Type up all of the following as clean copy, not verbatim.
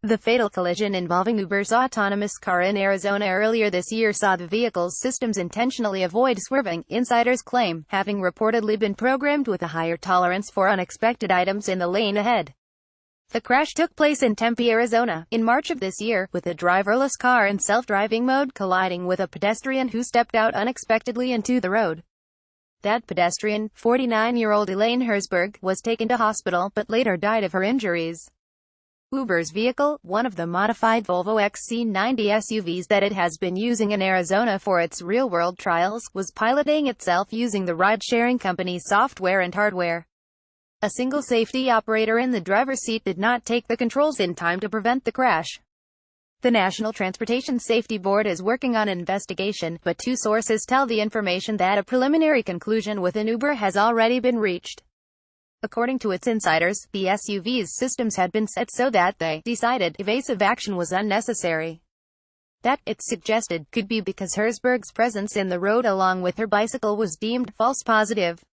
The fatal collision involving Uber's autonomous car in Arizona earlier this year saw the vehicle's systems intentionally avoid swerving, insiders claim, having reportedly been programmed with a higher tolerance for unexpected items in the lane ahead. The crash took place in Tempe, Arizona, in March of this year, with a driverless car in self-driving mode colliding with a pedestrian who stepped out unexpectedly into the road. That pedestrian, 49-year-old Elaine Herzberg, was taken to hospital but later died of her injuries. Uber's vehicle, one of the modified Volvo XC90 SUVs that it has been using in Arizona for its real-world trials, was piloting itself using the ride-sharing company's software and hardware. A single safety operator in the driver's seat did not take the controls in time to prevent the crash. The National Transportation Safety Board is working on an investigation, but two sources tell the information that a preliminary conclusion within Uber has already been reached. According to its insiders, the SUV's systems had been set so that they decided evasive action was unnecessary. That, it suggested, could be because Herzberg's presence in the road along with her bicycle was deemed false positive.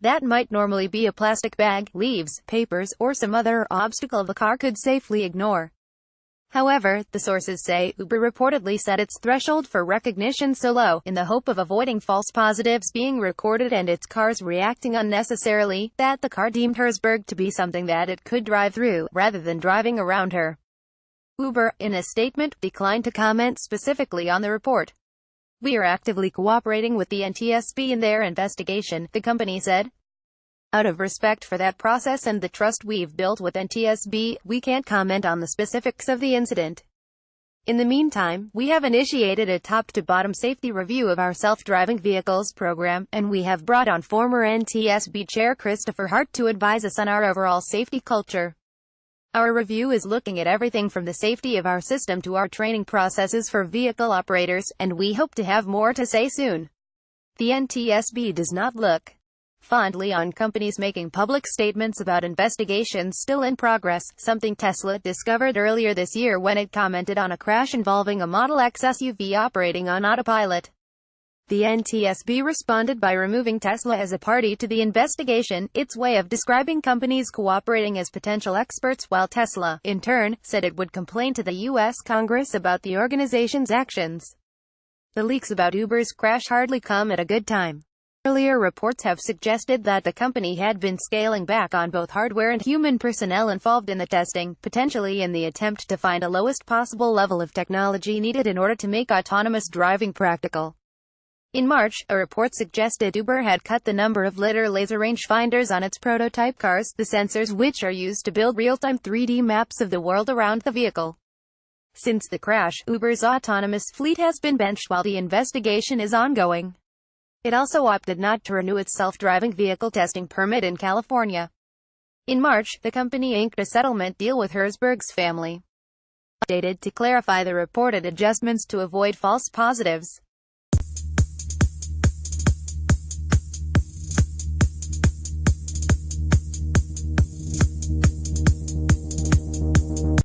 That might normally be a plastic bag, leaves, papers, or some other obstacle the car could safely ignore. However, the sources say, Uber reportedly set its threshold for recognition so low, in the hope of avoiding false positives being recorded and its cars reacting unnecessarily, that the car deemed Herzberg to be something that it could drive through, rather than driving around her. Uber, in a statement, declined to comment specifically on the report. "We are actively cooperating with the NTSB in their investigation," the company said. "Out of respect for that process and the trust we've built with NTSB, we can't comment on the specifics of the incident. In the meantime, we have initiated a top-to-bottom safety review of our self-driving vehicles program, and we have brought on former NTSB Chair Christopher Hart to advise us on our overall safety culture. Our review is looking at everything from the safety of our system to our training processes for vehicle operators, and we hope to have more to say soon." The NTSB does not look fondly on companies making public statements about investigations still in progress, something Tesla discovered earlier this year when it commented on a crash involving a Model X SUV operating on autopilot. The NTSB responded by removing Tesla as a party to the investigation, its way of describing companies cooperating as potential experts, while Tesla, in turn, said it would complain to the U.S. Congress about the organization's actions. The leaks about Uber's crash hardly come at a good time. Earlier reports have suggested that the company had been scaling back on both hardware and human personnel involved in the testing, potentially in the attempt to find a lowest possible level of technology needed in order to make autonomous driving practical. In March, a report suggested Uber had cut the number of lidar laser rangefinders on its prototype cars, the sensors which are used to build real-time 3D maps of the world around the vehicle. Since the crash, Uber's autonomous fleet has been benched while the investigation is ongoing. It also opted not to renew its self-driving vehicle testing permit in California. In March, the company inked a settlement deal with Herzberg's family, updated to clarify the reported adjustments to avoid false positives.